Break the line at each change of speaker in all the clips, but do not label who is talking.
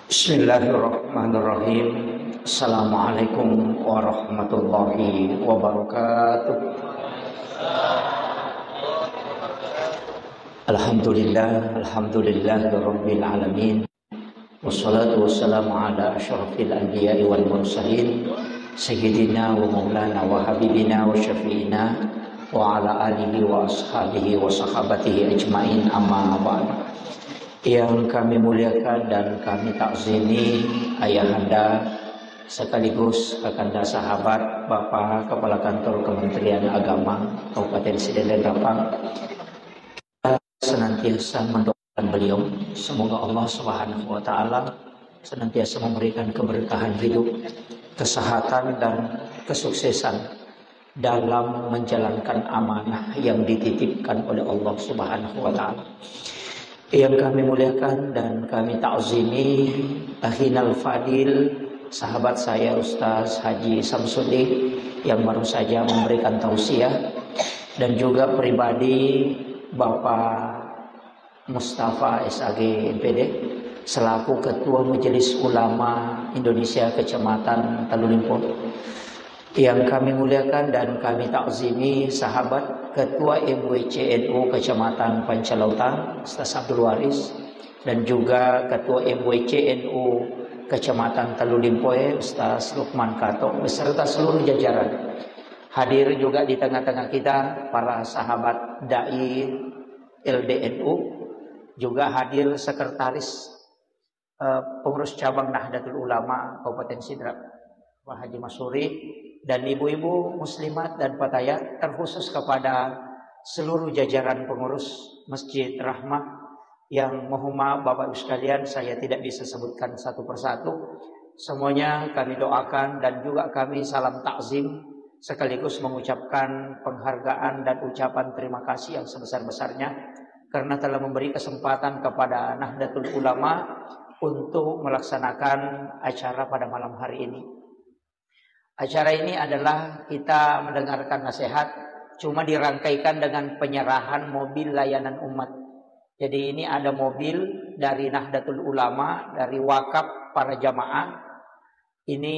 Bismillahirrahmanirrahim. Assalamualaikum warahmatullahi wabarakatuh. Alhamdulillahirabbil alamin. Wassalatu wassalamu ala asyrafil anbiya'i wal mursalin sayyidina wa maulana wa habibina wa syafi'ina wa ala alihi wa ashabihi wa sahabatihi ajmain, amma ba'd. Yang kami muliakan dan kami takzimi ayahanda sekaligus kakanda sahabat Bapak Kepala Kantor Kementerian Agama Kabupaten Sidendel Rapang, senantiasa mendoakan beliau semoga Allah Subhanahu wa taala senantiasa memberikan keberkahan hidup, kesehatan dan kesuksesan dalam menjalankan amanah yang dititipkan oleh Allah Subhanahu wa taala. Yang kami muliakan dan kami ta'zimi Ahinal Fadil, sahabat saya Ustaz Haji Samsudin yang baru saja memberikan tausiah, dan juga pribadi Bapak Mustafa SAG MPD selaku Ketua Majelis Ulama Indonesia Kecamatan Talulimpo. Yang kami muliakan dan kami takzimi sahabat Ketua MWCNU Kecamatan Pancalautan Ustaz Abdul Waris, dan juga Ketua MWCNU Kecamatan Talulimpoe Ustaz Lukman Kato beserta seluruh jajaran. Hadir juga di tengah-tengah kita para sahabat dai LDNU, juga hadir sekretaris pengurus cabang Nahdlatul Ulama Kabupaten Sidrap Pak Haji Masuri, dan ibu-ibu muslimat dan fatayat, terkhusus kepada seluruh jajaran pengurus Masjid Rahmah yang mohon maaf Bapak Ibu sekalian saya tidak bisa sebutkan satu persatu. Semuanya kami doakan dan juga kami salam takzim sekaligus mengucapkan penghargaan dan ucapan terima kasih yang sebesar-besarnya karena telah memberi kesempatan kepada Nahdlatul Ulama untuk melaksanakan acara pada malam hari ini. Acara ini adalah kita mendengarkan nasihat, cuma dirangkaikan dengan penyerahan mobil layanan umat. Jadi ini ada mobil dari Nahdlatul Ulama, dari wakaf para jamaah. Ini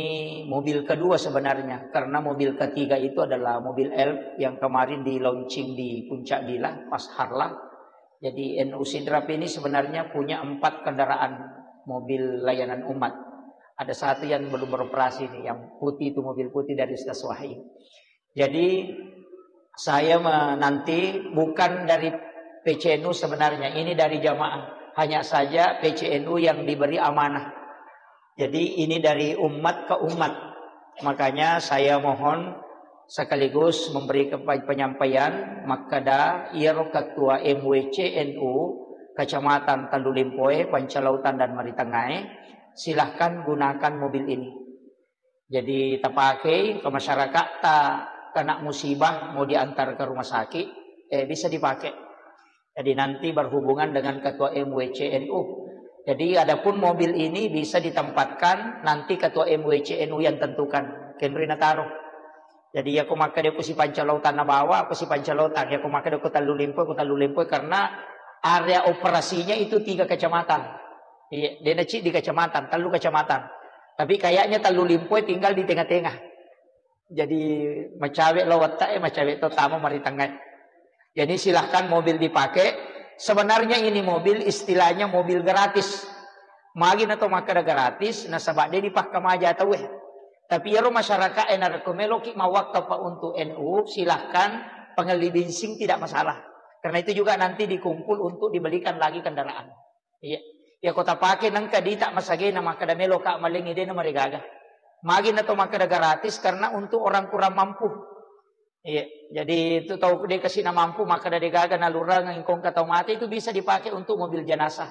mobil kedua sebenarnya, karena mobil ketiga itu adalah mobil Elf yang kemarin di launching di Puncak Gila pas Harlah. Jadi NU Sidrap ini sebenarnya punya 4 kendaraan mobil layanan umat. Ada satu yang belum beroperasi nih, yang putih itu mobil putih dari Ustaz Wahid. Jadi saya menanti bukan dari PCNU sebenarnya, ini dari jamaah. Hanya saja PCNU yang diberi amanah. Jadi ini dari umat ke umat. Makanya saya mohon sekaligus memberi penyampaian Makada Iro Ketua MWCNU Kecamatan Talulimpoe, Pancalautan dan Maritangai. Silahkan gunakan mobil ini. Jadi tak pakai ke masyarakat, tak kena musibah mau diantar ke rumah sakit, bisa dipakai. Jadi nanti berhubungan dengan Ketua MWCNU. Jadi adapun mobil ini bisa ditempatkan nanti Ketua MWCNU yang tentukan. Kenrina taruh. Jadi aku maka dia si Pancalautan na bawa, aku si Pancalautan. Ya aku maka dia ku Talulimpoe karena area operasinya itu 3 kecamatan. Dia di kecamatan, Talu kecamatan. Tapi kayaknya Talulimpoe tinggal di tengah-tengah. Jadi macawek lawat macawek totamo Maritangai. Jadi silahkan mobil dipakai. Sebenarnya ini mobil istilahnya mobil gratis. Magin atau makada gratis, nasabak dia dipakai aja atau Tapi ya masyarakat enar komeloki mawak apa untuk NU, silahkan pengeli bensin tidak masalah. Karena itu juga nanti dikumpul untuk dibelikan lagi kendaraan. Iya. Ya kota pakai nang kadi tak masage na makada melo ka malingi din na marigaga. Magin na to makada gratis karena untuk orang kurang mampu. Iya, jadi itu tahu dia kasih na mampu makada digaga na lurang ngkong katau mati itu bisa dipakai untuk mobil jenazah.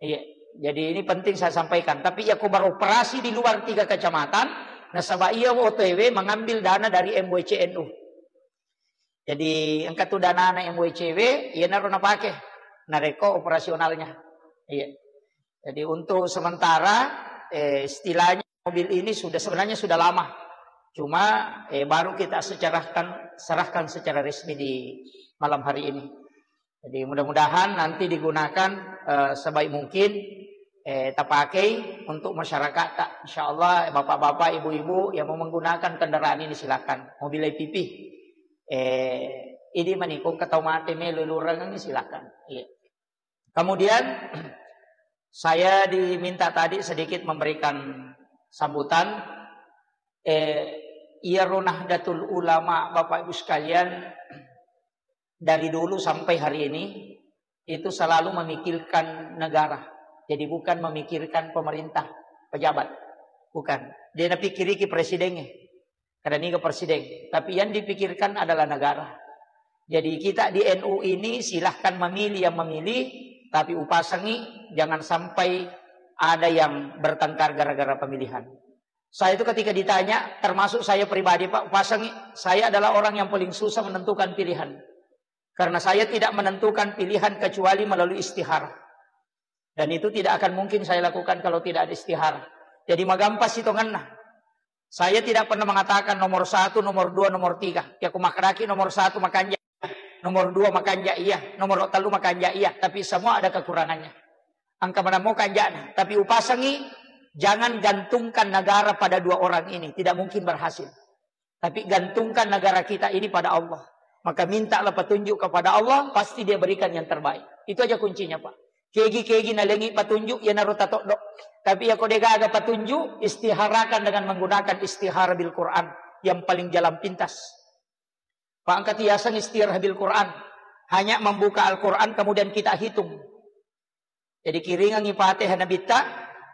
Iya, jadi ini penting saya sampaikan. Tapi ya ko beroperasi di luar 3 kecamatan, nasabah iya OTW mengambil dana dari MWCNU. Jadi angkat tu dana na MWCW, iya naruh na pakai. Nareko operasionalnya. Iya. Jadi untuk sementara istilahnya mobil ini sebenarnya sudah lama. Cuma baru kita serahkan secara resmi di malam hari ini. Jadi mudah-mudahan nanti digunakan sebaik mungkin, terpakai untuk masyarakat. Insya Allah bapak-bapak, ibu-ibu yang mau menggunakan kendaraan ini silakan. Mobil IPP, ini menikung ketau mati meluluran ini silakan. Iya. Kemudian saya diminta tadi sedikit memberikan sambutan. Nahdlatul Ulama, Bapak Ibu sekalian, dari dulu sampai hari ini itu selalu memikirkan negara. Jadi bukan memikirkan pemerintah, pejabat, bukan. Dia pikiri ke presidennya, karena ini ke presiden. Tapi yang dipikirkan adalah negara. Jadi kita di NU ini silahkan memilih yang memilih, tapi upasangi jangan sampai ada yang bertengkar gara-gara pemilihan. Saya itu ketika ditanya, termasuk saya pribadi, Pak Upasangi, saya adalah orang yang paling susah menentukan pilihan. Karena saya tidak menentukan pilihan kecuali melalui istihara. Dan itu tidak akan mungkin saya lakukan kalau tidak ada istihara. Jadi magampas itu ngena. Saya tidak pernah mengatakan nomor 1, nomor 2, nomor 3. Ya aku makraki nomor 1 makanya, nomor 2 makanya iya, nomor 3 makanya iya. Tapi semua ada kekurangannya. Angka mana mau kanjana. Tapi Upasangi, jangan gantungkan negara pada dua orang ini. Tidak mungkin berhasil. Tapi gantungkan negara kita ini pada Allah. Maka mintalah petunjuk kepada Allah. Pasti dia berikan yang terbaik. Itu aja kuncinya, Pak. Kegi nalengi petunjuk. Ya narutatok dok. Tapi ya kode gaga petunjuk. Istiharakan dengan menggunakan istihara bil Quran. Yang paling jalan pintas. Pak angkat hiasan istihara bil Quran. Hanya membuka Al-Quran kemudian kita hitung. Jadi kiringan Fatihah Nabi ta.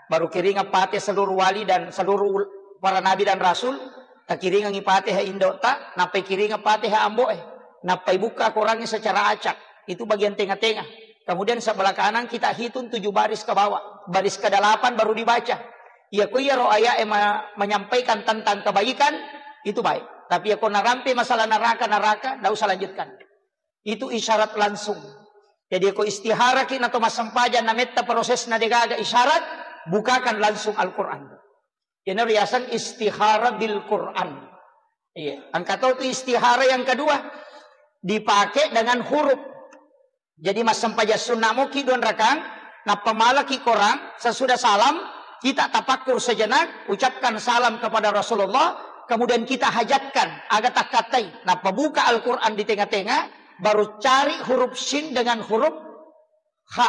Baru kiringan Fatihah seluruh wali dan seluruh para nabi dan rasul. Tak kiringan Fatihah Indo ta. Napai kiringan Fatihah amboe. Napai buka Qurannya secara acak. Itu bagian tengah-tengah. Kemudian sebelah kanan kita hitung 7 baris ke bawah. Baris ke-8 baru dibaca. Ya kuya ro'aya menyampaikan tentang kebaikan. Itu baik. Tapi ya kau narampi masalah neraka. Tidak usah lanjutkan. Itu isyarat langsung. Jadi aku istiharakin atau masampajan nametta proses nadegaga isyarat. Bukakan langsung Al-Quran. Ini riasan istihara bil Quran. Iya. Angka tahu itu istihara yang kedua. Dipakai dengan huruf. Jadi masampaja sunnah muki don rakang. Nah pemalaki korang. Sesudah salam. Kita tapakur sejenak. Ucapkan salam kepada Rasulullah. Kemudian kita hajatkan. Agak tak katai. Nah pembuka Al-Quran di tengah-tengah. Baru cari huruf sin dengan huruf ha.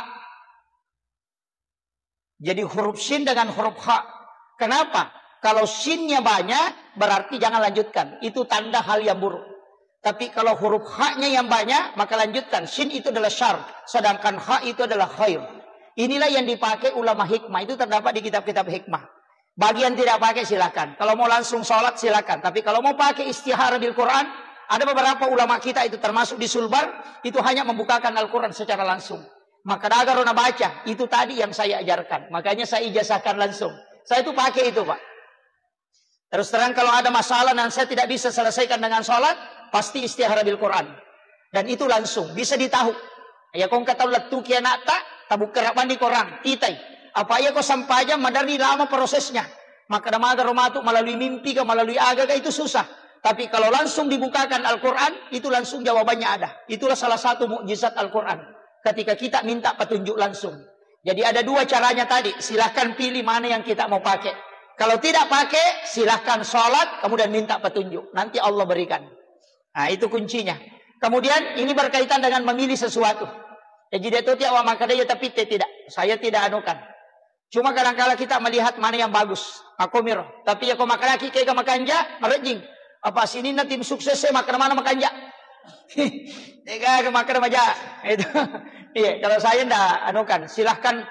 Jadi huruf sin dengan huruf ha. Kenapa? Kalau sinnya banyak, berarti jangan lanjutkan. Itu tanda hal yang buruk. Tapi kalau huruf ha-nya yang banyak, maka lanjutkan. Sin itu adalah syar. Sedangkan ha itu adalah khair. Inilah yang dipakai ulama hikmah. Itu terdapat di kitab-kitab hikmah. Bagian tidak pakai silakan. Kalau mau langsung sholat silakan. Tapi kalau mau pakai istihara bil Quran, ada beberapa ulama kita itu termasuk di Sulbar. Itu hanya membukakan Al-Quran secara langsung. Maka agar orang baca. Itu tadi yang saya ajarkan. Makanya saya ijazahkan langsung. Saya itu pakai itu, Pak. Terus terang kalau ada masalah dan saya tidak bisa selesaikan dengan sholat, pasti istihara bil Quran. Dan itu langsung bisa ditahu. Ya kau kata letu kia nata, tabuk kerapan di korang, titai. Apa ya kau sampainya madari lama prosesnya. Maka damaga romatu melalui mimpi ke melalui agak itu susah. Tapi kalau langsung dibukakan Al-Quran, itu langsung jawabannya ada. Itulah salah satu mukjizat Al-Quran. Ketika kita minta petunjuk langsung. Jadi ada dua caranya tadi. Silahkan pilih mana yang kita mau pakai. Kalau tidak pakai, silahkan sholat, kemudian minta petunjuk. Nanti Allah berikan. Nah, itu kuncinya. Kemudian, ini berkaitan dengan memilih sesuatu. Jadi, dia itu tiap makadaya, tapi tidak. Saya tidak anukan. Cuma kadang-kadang kita melihat mana yang bagus. Makomiro. Tapi ya kau makalaki, kayak makanja, merejing. Apa sini na tim sukses, saya makan mana makanja. Tiga makan aja. Itu. Iya, kalau saya tidak anukan. Silahkan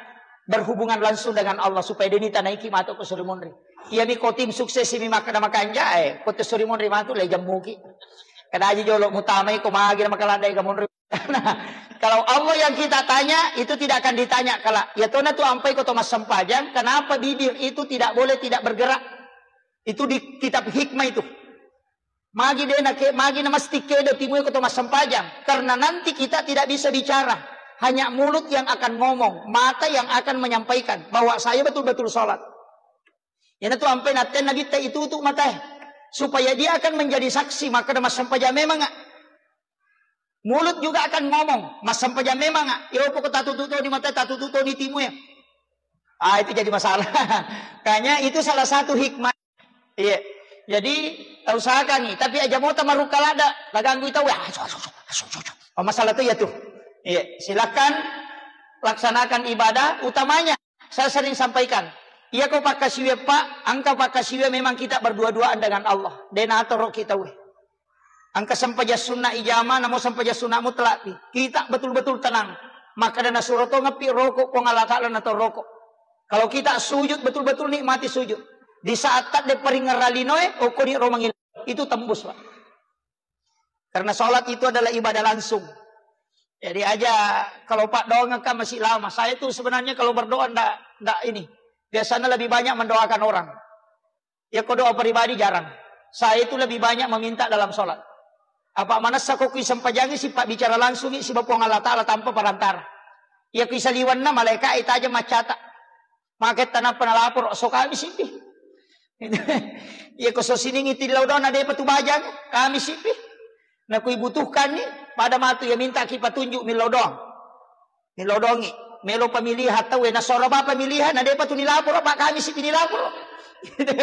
berhubungan langsung dengan Allah supaya dia naiki mato ke suri monri. Iya mi ko tim sukses mi makana makanja ko te suri monri mato le jam muki. Kada aja jolo mutamai ko magi na makalandai ka monri. Nah, kalau Allah yang kita tanya itu tidak akan ditanya kala ya tona tu ampai ko to mas sampajang kenapa bibir itu tidak boleh tidak bergerak. Itu di kitab hikmah itu. Magi de na ke magi na mesti kedo timu ko to mas sampajang karena nanti kita tidak bisa bicara. Hanya mulut yang akan ngomong, mata yang akan menyampaikan bahwa saya betul-betul sholat. Yang itu sampai naten lagi itu untuk mata, supaya dia akan menjadi saksi. Maka mas sampai memang
Mulut juga akan ngomong. Mas sampajan memang, ya pokok tatu-tutu ni mata tatu-tutu ni timu ya. Itu jadi masalah. Kayaknya itu salah satu hikmah. Iya. Jadi usahakan nih. Tapi aja mau tamaruk kalada, laganggu itu wah. Masalah itu ya tuh. Iya. Silakan laksanakan ibadah. Utamanya saya sering sampaikan. Iya kau pakai siwe pak, angka pakai siwe memang kita berdua-duaan dengan Allah. Denator kita weh. Angka sampaja sunnah ijama, namo sampaja sunnah mutlak. Kita betul-betul tenang. Maka dana suroto ngapi rokok ko ngalatalan atau rokok. Kalau kita sujud betul-betul nikmati sujud. Di saat tak de peringeralinoe, oko ni romangil itu tembus pak. Karena sholat itu adalah ibadah langsung. Jadi aja kalau Pak doa ngekam masih lama. Saya tuh sebenarnya kalau berdoa ndak ini. Biasanya lebih banyak mendoakan orang. Ya kau doa pribadi jarang. Saya itu lebih banyak meminta dalam sholat. Apa mana sakokui sampajangi si Pak bicara langsung si Bapak Allah Ta'ala tanpa perantara. Ya kisah liwan na malaikat itu aja macata. Maket tanah penalapor so kami sipi. Ya koso sini ngiti laudon ada petu bajang kami sipi. Nah kui butuhkan ni pada matu ya minta kita tunjuk milodong. Milodongi. Melo pemilihan tahu na sora ba pemilihan ada petu nilapor Pak kami sipi nilapor.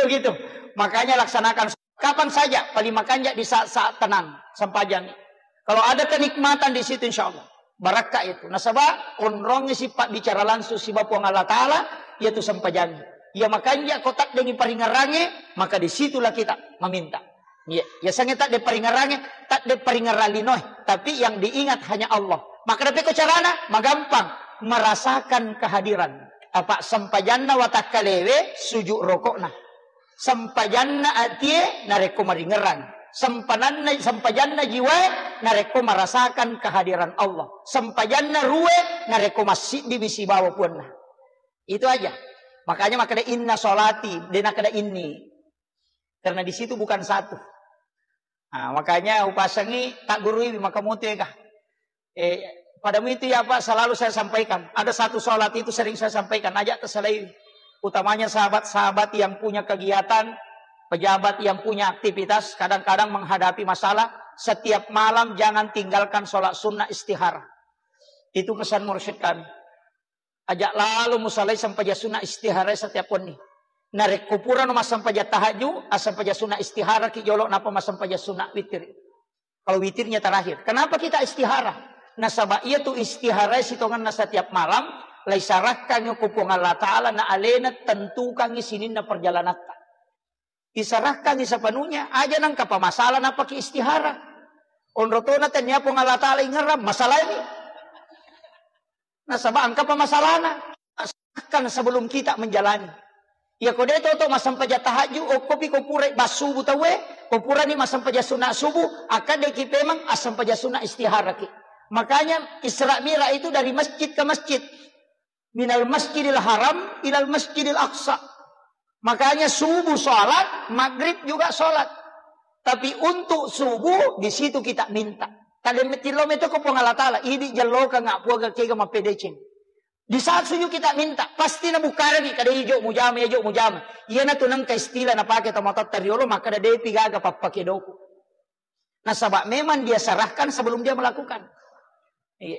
Gitu. Makanya laksanakan kapan saja paling makanya di saat-saat tenang sampajang. Kalau ada kenikmatan di situ insyaallah barakah itu. Nasaba onrong si Pak bicara langsung si Bapak Allah Ta'ala yaitu sampajang. Ya makanya kotak dengan peringarange maka disitulah kita meminta. Ya sangat tak de peringarange, tak de peringaralinoy, tapi yang diingat hanya Allah. Maka dapat carana magampang merasakan kehadiran. Apa sampajanna watakalewe sujud rokokna. Sampajanna atie nareko maringeran. Sampajanna jiwa nareko merasakan kehadiran Allah. Sampajanna ruwe nareko masih di misi bawa punna. Itu aja. Makanya makanya inna sholati dena kada ini. Karena di situ bukan satu. Nah, makanya upasangi tak gurui maka mutu ya kah. Padamu itu ya Pak selalu saya sampaikan. Ada satu sholat itu sering saya sampaikan. Ajak terselai. Utamanya sahabat-sahabat yang punya kegiatan. Pejabat yang punya aktivitas. Kadang-kadang menghadapi masalah. Setiap malam jangan tinggalkan sholat sunnah istihara. Itu pesan mursyid kami. Ajak lalu musalai sampai sunnah istihara setiap pun nih. Narik kupuran mas sampai tahajud. Sampai sunnah istihara. Ki jolok napa mas sampai sunnah witir. Kalau witirnya terakhir. Kenapa kita istihara? Nasabah iya tuh istihara sitongan na setiap malam. Lai sarahkan yung kupung Allah Ta'ala na alena tentukan isinin na perjalanan. Isarahkan isa panunya. Aja nang kapamasalah na paki istihara. Onroto na tanya pong Allah Ta'ala ingaram. Masalah ini. Nasabah angka pamasalah na. Kan sebelum kita menjalani. Ya kode toto masampaja tahajud. O kopi kopure basubu tawe. Kopura ni masampaja sunat subuh. Akan deki pemang asampaja sunat istihara ki. Makanya Isra Mi'raj itu dari masjid ke masjid. Minal masjidil haram ilal masjidil aqsa. Makanya subuh sholat, maghrib juga sholat. Tapi untuk subuh di situ kita minta. Kalau metilom itu ko Allah Ta'ala, ini jalo ka nga puaga kega mapedecin. Di saat subuh kita minta, pasti na bukara ni kada ijo mujama. Iya na tunang ka istila na pakai tomatot tariolo maka da de pigaga papakidoku. Nasabak memang dia sarahkan sebelum dia melakukan.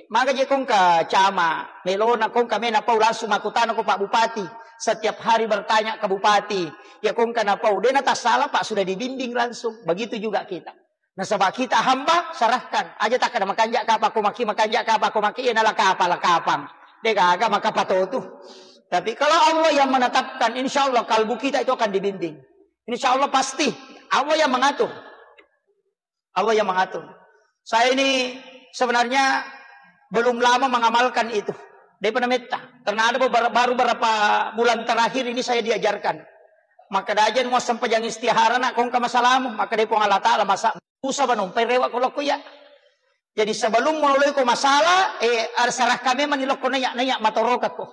Maka je kong ka cama, melona kong kami na pau langsung makutan ako Pak Bupati. Setiap hari bertanya ke Bupati. Ya kong ka na pau, dena tak salah Pak sudah dibimbing langsung. Begitu juga kita. Nah sebab kita hamba sarahkan. Aja tak kada makanjak kapa kumaki makanjak kapa kumaki ya nala kapang. Deka agak maka patotu. Tapi kalau Allah yang menetapkan, insya Allah kalbu kita itu akan dibimbing. Insya Allah pasti Allah yang mengatur. Allah yang mengatur. Saya ini sebenarnya belum lama mengamalkan itu. Daripada meta. Karena ada baru beberapa bulan terakhir ini saya diajarkan. Maka dajan mau sampai yang istihara nak kong ka masalamu. Maka dia pun Allah Ta'ala masa. Usah banumpai rewak kalau kuya. Jadi sebelum mulai ko masalah. Sarah kami manilok ko nayak matorokat ko.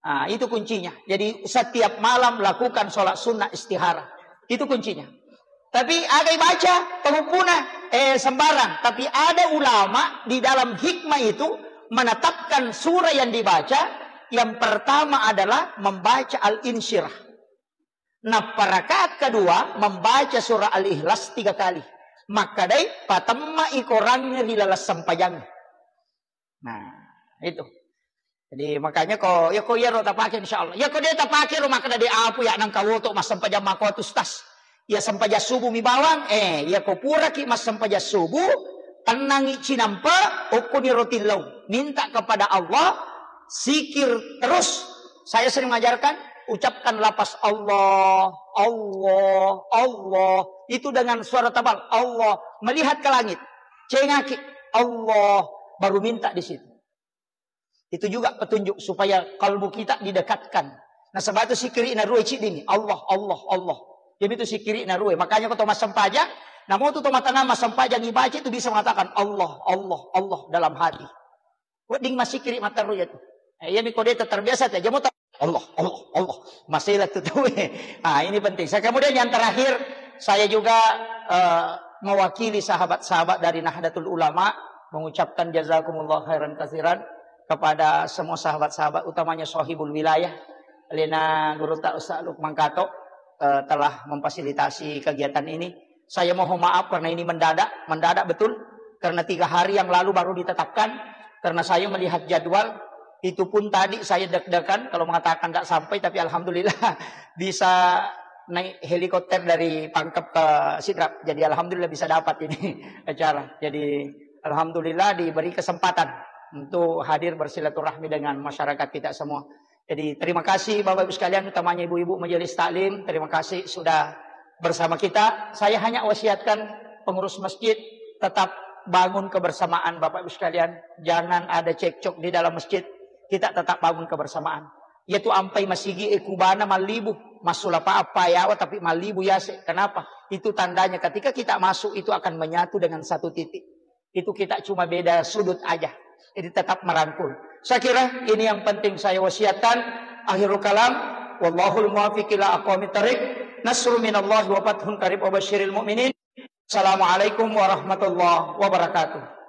Nah, itu kuncinya. Jadi setiap malam lakukan sholat sunnah istihara. Itu kuncinya. Tapi ada baca pengumpuna sembarang. Tapi ada ulama di dalam hikmah itu menetapkan surah yang dibaca. Yang pertama adalah membaca Al-Insyirah. Nah, rakaat kedua membaca surah Al-Ikhlas 3 kali. maka dai patamma ikorangnya dilalas sampayang. Nah, itu. Jadi makanya ko ya ro tapake insyaallah. Ya ko dia tapake ro maka dai apu ya nang kawoto mas sampayang makotus tas. Ya sampaja subuh mi bawang ya ko pura ki mas sampaja subuh tenangi cinampa ukuni rotilau. Minta kepada Allah zikir terus. Saya sering mengajarkan ucapkan lapas Allah, Allah, Allah. Itu dengan suara tebal. Allah. Melihat ke langit. Cengaki. Allah. Baru minta di situ. Itu juga petunjuk supaya kalbu kita didekatkan. Nah sebab itu sikiri na ruwe cidini. Allah, Allah, Allah. Jadi itu sikiri na ruwe. Makanya kalau Thomas Sampaja. Namun itu Thomas Tanah Mas Sampaja ngibaca itu bisa mengatakan Allah, Allah, Allah dalam hati. Wading masih kiri mata ruwe itu. Ya mikode terbiasa saja. Jamu Allah, Allah, Allah. Masih lah tuh. Nah ini penting. Kemudian yang terakhir, saya juga mewakili sahabat-sahabat dari Nahdlatul Ulama mengucapkan jazakumullah khairan katsiran kepada semua sahabat-sahabat, utamanya Sohibul Wilayah, Lena Guru Tak Ustaz Lukman Kato telah memfasilitasi kegiatan ini. Saya mohon maaf karena ini mendadak betul, karena 3 hari yang lalu baru ditetapkan. Karena saya melihat jadwal. Itu pun tadi saya deg-degan kalau mengatakan tidak sampai, tapi alhamdulillah bisa naik helikopter dari Pangkep ke Sidrap. Jadi alhamdulillah bisa dapat ini acara. Jadi alhamdulillah diberi kesempatan untuk hadir bersilaturahmi dengan masyarakat kita semua. Jadi terima kasih Bapak Ibu sekalian, utamanya ibu-ibu majelis taklim. Terima kasih sudah bersama kita. Saya hanya wasiatkan pengurus masjid tetap bangun kebersamaan Bapak Ibu sekalian. Jangan ada cekcok di dalam masjid. Kita tetap bangun kebersamaan. Yaitu ampai masigi ekubana malibu. Masula apa ya, tapi malibu yase. Kenapa? Itu tandanya ketika kita masuk itu akan menyatu dengan satu titik. Itu kita cuma beda sudut aja. Jadi tetap merangkul. Saya kira ini yang penting saya wasiatkan. Akhirul kalam. Wallahul muwaffiq ila aqwamit thariq. Nasrun minallahi wa fathun qarib wa basyiril mu'minin. Assalamualaikum warahmatullahi wabarakatuh.